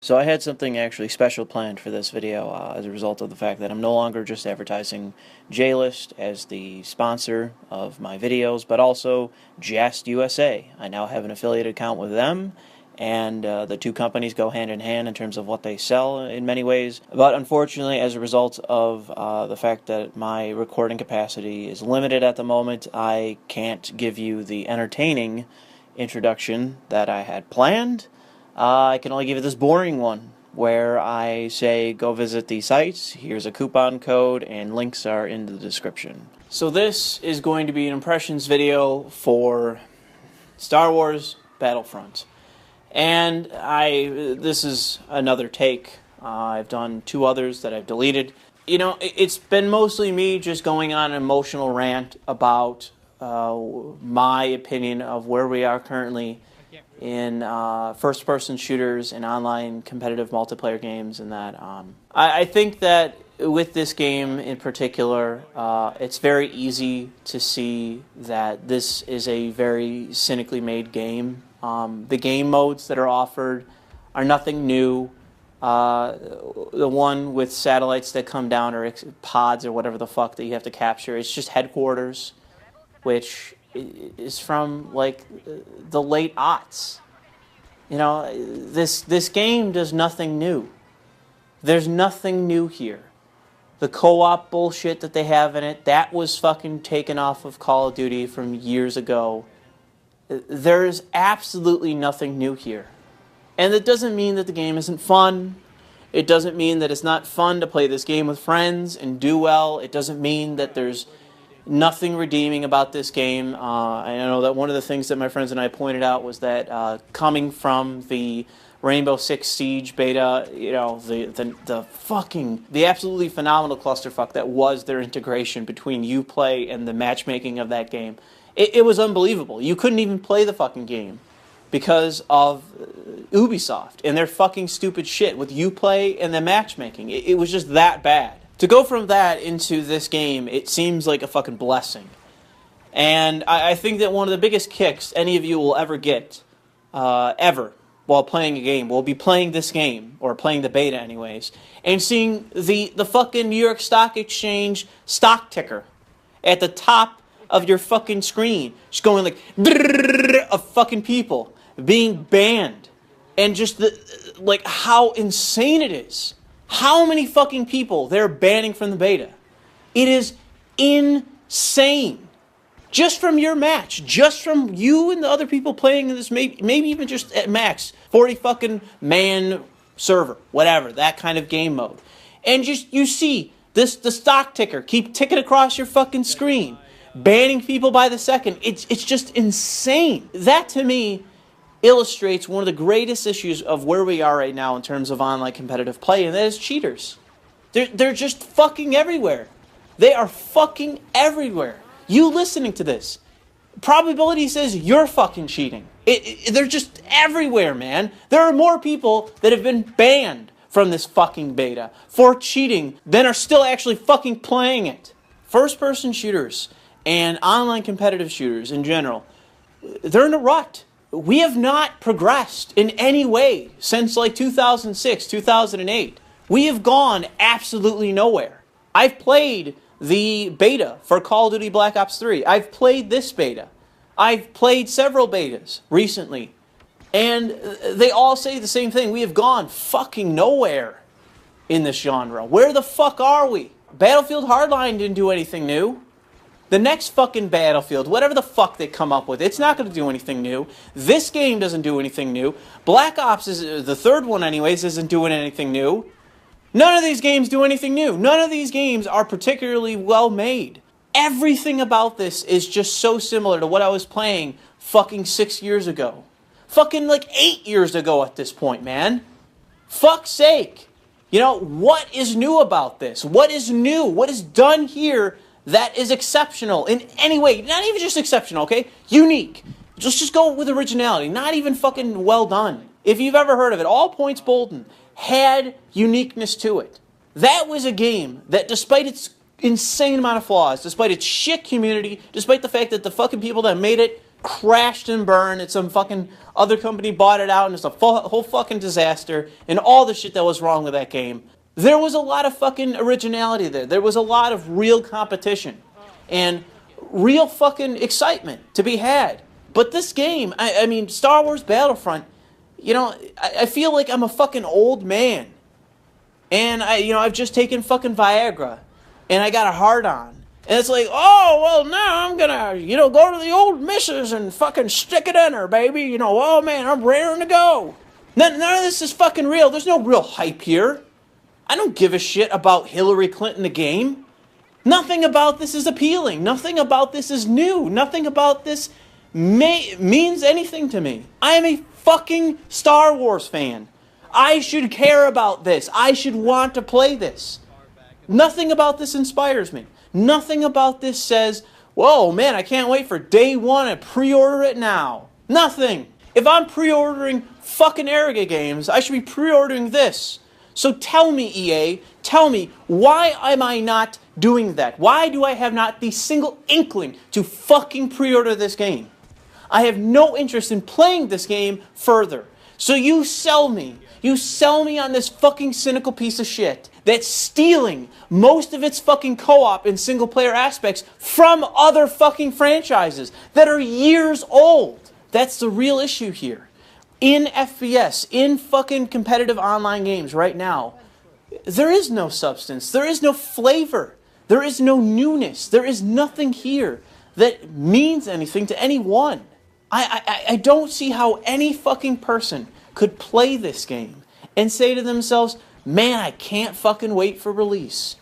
So I had something actually special planned for this video as a result of the fact that I'm no longer just advertising JList as the sponsor of my videos, but also Just USA. I now have an affiliate account with them, and the two companies go hand in hand in terms of what they sell in many ways. But unfortunately, as a result of the fact that my recording capacity is limited at the moment, I can't give you the entertaining introduction that I had planned. I can only give you this boring one, where I say go visit the sites, here's a coupon code, and links are in the description. So this is going to be an impressions video for Star Wars Battlefront. And this is another take. I've done two others that I've deleted. You know, it's been mostly me just going on an emotional rant about my opinion of where we are currently in first-person shooters and online competitive multiplayer games, and that I think that with this game in particular, it's very easy to see that this is a very cynically made game. The game modes that are offered are nothing new. The one with satellites that come down, or pods or whatever the fuck that you have to capture, it's just headquarters, which is from like the late aughts. You know, this game does nothing new. There's nothing new here. The co-op bullshit that they have in it, that was fucking taken off of Call of Duty from years ago. There's absolutely nothing new here. And that doesn't mean that the game isn't fun. It doesn't mean that it's not fun to play this game with friends and do well. It doesn't mean that there's nothing redeeming about this game. I know that one of the things that my friends and I pointed out was that coming from the Rainbow Six Siege beta, you know, the absolutely phenomenal clusterfuck that was their integration between Uplay and the matchmaking of that game. It was unbelievable. You couldn't even play the fucking game because of Ubisoft and their fucking stupid shit with Uplay and the matchmaking. It was just that bad. To go from that into this game, it seems like a fucking blessing. And I think that one of the biggest kicks any of you will ever get, ever, while playing a game, will be playing this game, or playing the beta anyways, and seeing the fucking New York Stock Exchange stock ticker at the top of your fucking screen, just going like, of fucking people being banned, and just like how insane it is. How many fucking people they're banning from the beta? It is insane. Just from your match, just from you and the other people playing in this, maybe even just at max 40 fucking man server, whatever, that kind of game mode. And just you see the stock ticker keep ticking across your fucking screen, banning people by the second. It's just insane. That to me illustrates one of the greatest issues of where we are right now in terms of online competitive play, and that is cheaters. They're just fucking everywhere. They are fucking everywhere. You listening to this, probability says you're fucking cheating. They're just everywhere, man. There are more people that have been banned from this fucking beta for cheating than are still actually fucking playing it. First-person shooters and online competitive shooters in general, they're in a rut. We have not progressed in any way since like 2006, 2008. We have gone absolutely nowhere. I've played the beta for Call of Duty Black Ops 3. I've played this beta. I've played several betas recently. And they all say the same thing. We have gone fucking nowhere in this genre. Where the fuck are we? Battlefield Hardline didn't do anything new. The next fucking Battlefield, whatever the fuck they come up with, it's not going to do anything new. This game doesn't do anything new. Black Ops, is the third one anyways, isn't doing anything new. None of these games do anything new. None of these games are particularly well made. Everything about this is just so similar to what I was playing fucking 6 years ago. Fucking like 8 years ago at this point, man. Fuck's sake. You know, what is new about this? What is new? What is done here that is exceptional in any way? Not even just exceptional, okay? Unique. Just go with originality. Not even fucking well done. If you've ever heard of it, All Points Bolton had uniqueness to it. That was a game that, despite its insane amount of flaws, despite its shit community, despite the fact that the fucking people that made it crashed and burned, and some fucking other company bought it out, and it's a whole fucking disaster, and all the shit that was wrong with that game. There was a lot of fucking originality there. There was a lot of real competition and real fucking excitement to be had. But this game, I mean, Star Wars Battlefront, you know, I feel like I'm a fucking old man. And I've just taken fucking Viagra, and I got a hard-on. And it's like, oh, well, now I'm gonna, go to the old missus and fucking stick it in her, baby. Oh, man, I'm raring to go. None of this is fucking real. There's no real hype here. I don't give a shit about Hillary Clinton, the game. Nothing about this is appealing. Nothing about this is new. Nothing about this means anything to me. I am a fucking Star Wars fan. I should care about this. I should want to play this. Nothing about this inspires me. Nothing about this says, whoa, man, I can't wait for day one and pre-order it now. Nothing. If I'm pre-ordering fucking Arrogant games, I should be pre-ordering this. So tell me, EA, tell me, why am I not doing that? Why do I have not the single inkling to fucking pre-order this game? I have no interest in playing this game further. So you sell me on this fucking cynical piece of shit that's stealing most of its fucking co-op and single-player aspects from other fucking franchises that are years old. That's the real issue here. In FPS, in fucking competitive online games right now, there is no substance. There is no flavor. There is no newness. There is nothing here that means anything to anyone. I don't see how any fucking person could play this game and say to themselves, man, I can't fucking wait for release.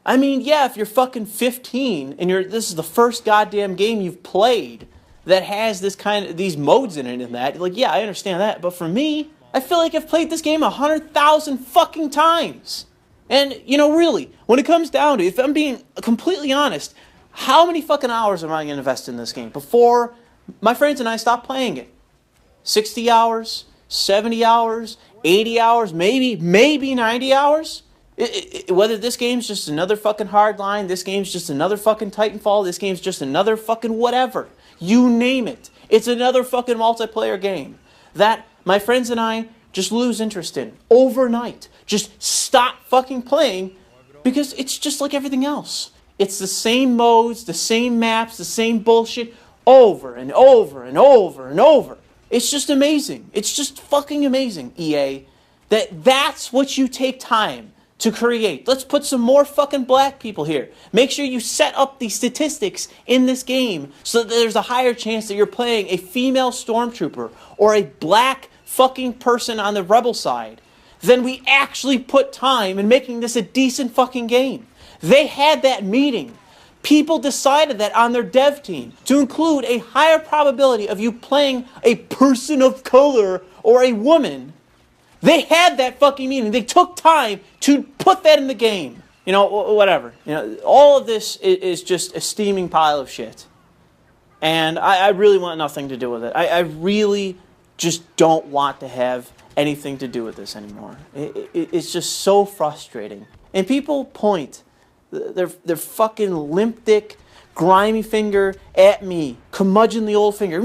I mean, yeah, if you're fucking 15 and this is the first goddamn game you've played that has these modes in it and that, like, yeah, I understand that. But for me, I feel like I've played this game 100,000 fucking times. And, really, when it comes down to it, if I'm being completely honest, how many fucking hours am I going to invest in this game before my friends and I stop playing it? 60 hours, 70 hours, 80 hours, maybe 90 hours? Whether this game's just another fucking Hardline, this game's just another fucking Titanfall, this game's just another fucking whatever. You name it. It's another fucking multiplayer game that my friends and I just lose interest in overnight. Just stop fucking playing because it's just like everything else. It's the same modes, the same maps, the same bullshit over and over and over and over. It's just amazing. It's just fucking amazing, EA, that's what you take time to create. Let's put some more fucking black people here. Make sure you set up the statistics in this game so that there's a higher chance that you're playing a female stormtrooper or a black fucking person on the rebel side. Then we actually put time in making this a decent fucking game. They had that meeting. People decided that on their dev team to include a higher probability of you playing a person of color or a woman. They had that fucking meeting. They took time to put that in the game. Whatever. All of this is just a steaming pile of shit. And I really want nothing to do with it. I really just don't want to have anything to do with this anymore. It's just so frustrating. And people point their fucking limp dick, grimy finger at me, curmudgeon the old finger,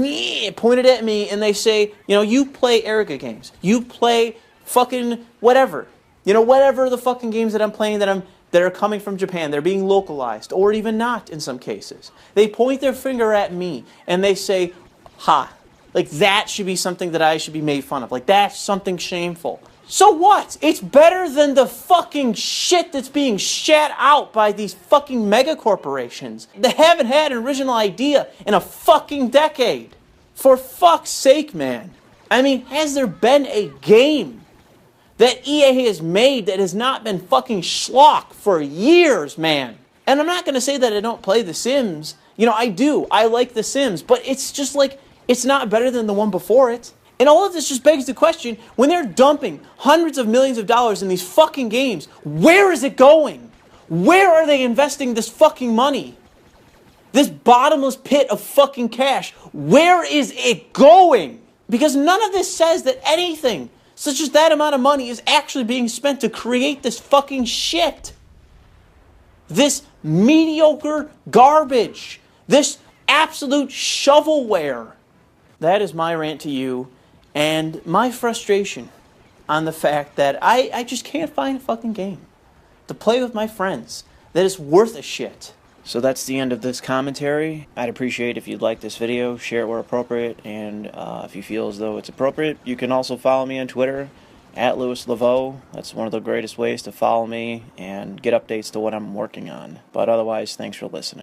pointed at me, and they say, you play Erica games. You play fucking whatever. Whatever the fucking games that I'm playing that are coming from Japan. They're being localized, or even not in some cases. They point their finger at me, and they say, ha, like that should be something that I should be made fun of. Like that's something shameful. So what? It's better than the fucking shit that's being shat out by these fucking mega corporations that haven't had an original idea in a fucking decade. For fuck's sake, man. I mean, has there been a game that EA has made that has not been fucking schlock for years, man? And I'm not going to say that I don't play The Sims. I do. I like The Sims. But it's just like, it's not better than the one before it. And all of this just begs the question, when they're dumping hundreds of millions of dollars in these fucking games, where is it going? Where are they investing this fucking money? This bottomless pit of fucking cash, where is it going? Because none of this says that anything such as that amount of money is actually being spent to create this fucking shit. This mediocre garbage. This absolute shovelware. That is my rant to you, and my frustration on the fact that I just can't find a fucking game to play with my friends that is worth a shit. So that's the end of this commentary. I'd appreciate if you'd like this video, share it where appropriate, and if you feel as though it's appropriate, you can also follow me on Twitter, at Louis Le Vau. That's one of the greatest ways to follow me and get updates to what I'm working on. But otherwise, thanks for listening.